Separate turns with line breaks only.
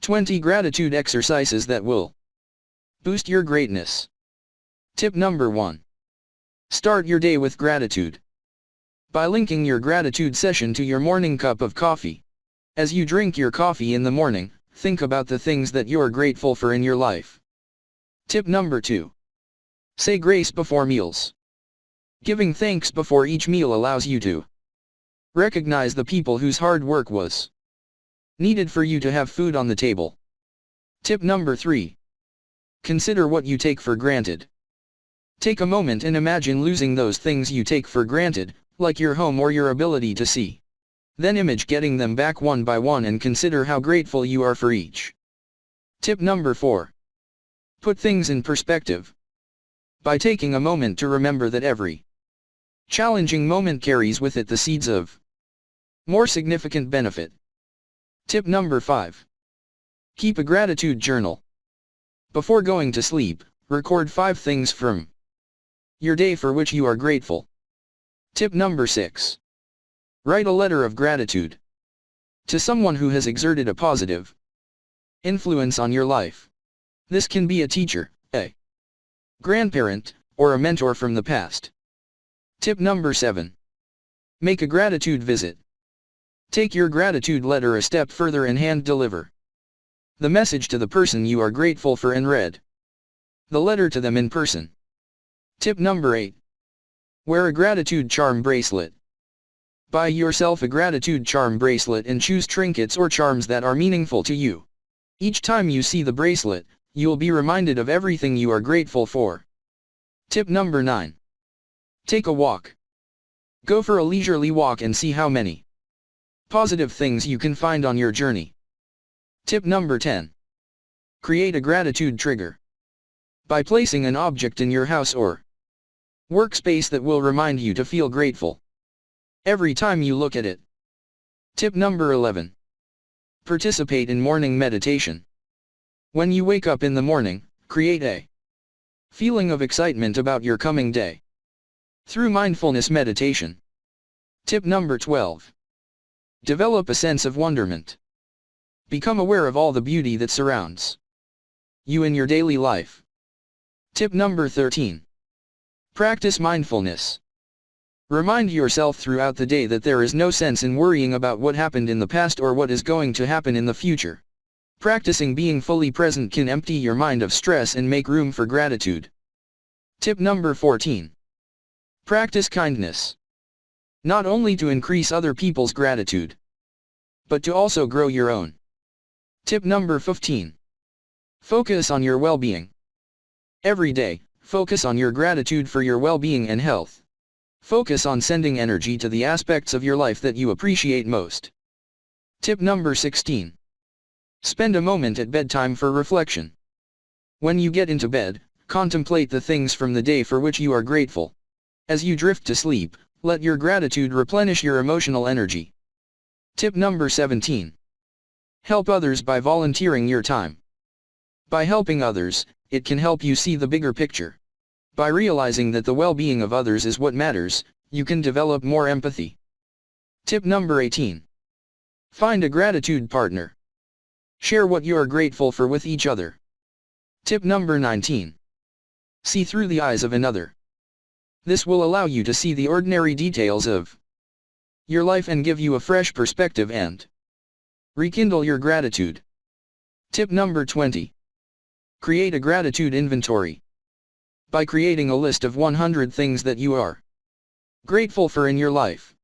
20 gratitude exercises that will boost your greatness. Tip number 1. Start your day with gratitude. By linking your gratitude session to your morning cup of coffee. As you drink your coffee in the morning, think about the things that you're grateful for in your life. Tip number 2. Say grace before meals. Giving thanks before each meal allows you to recognize the people whose hard work was needed for you to have food on the table. Tip number 3. Consider what you take for granted. Take a moment and imagine losing those things you take for granted, like your home or your ability to see. Then image getting them back one by one and consider how grateful you are for each. Tip number 4. Put things in perspective. By taking a moment to remember that every challenging moment carries with it the seeds of more significant benefit. Tip number 5. Keep a gratitude journal. Before going to sleep, record 5 things from your day for which you are grateful. Tip number 6. Write a letter of gratitude to someone who has exerted a positive influence on your life. This can be a teacher, a grandparent, or a mentor from the past. Tip number 7. Make a gratitude visit. Take your gratitude letter a step further and hand deliver the message to the person you are grateful for and read the letter to them in person. Tip number 8. Wear a gratitude charm bracelet. Buy yourself a gratitude charm bracelet and choose trinkets or charms that are meaningful to you. Each time you see the bracelet, you'll be reminded of everything you are grateful for. Tip number 9. Take a walk. Go for a leisurely walk and see how many positive things you can find on your journey. Tip number 10. Create a gratitude trigger. By placing an object in your house or workspace that will remind you to feel grateful every time you look at it. Tip number 11. Participate in morning meditation. When you wake up in the morning, create a feeling of excitement about your coming day through mindfulness meditation. Tip number 12. Develop a sense of wonderment. Become aware of all the beauty that surrounds you in your daily life. Tip number 13. Practice mindfulness. Remind yourself throughout the day that there is no sense in worrying about what happened in the past or what is going to happen in the future. Practicing being fully present can empty your mind of stress and make room for gratitude. Tip number 14. Practice kindness. Not only to increase other people's gratitude, but to also grow your own. Tip number 15. Focus on your well-being. Every day, focus on your gratitude for your well-being and health. Focus on sending energy to the aspects of your life that you appreciate most. Tip number 16. Spend a moment at bedtime for reflection. When you get into bed, contemplate the things from the day for which you are grateful. As you drift to sleep, let your gratitude replenish your emotional energy. Tip number 17. Help others by volunteering your time. By helping others, it can help you see the bigger picture. By realizing that the well-being of others is what matters, you can develop more empathy. Tip number 18. Find a gratitude partner. Share what you are grateful for with each other. Tip number 19. See through the eyes of another. This will allow you to see the ordinary details of your life and give you a fresh perspective and rekindle your gratitude. Tip number 20. Create a gratitude inventory. By creating a list of 100 things that you are grateful for in your life,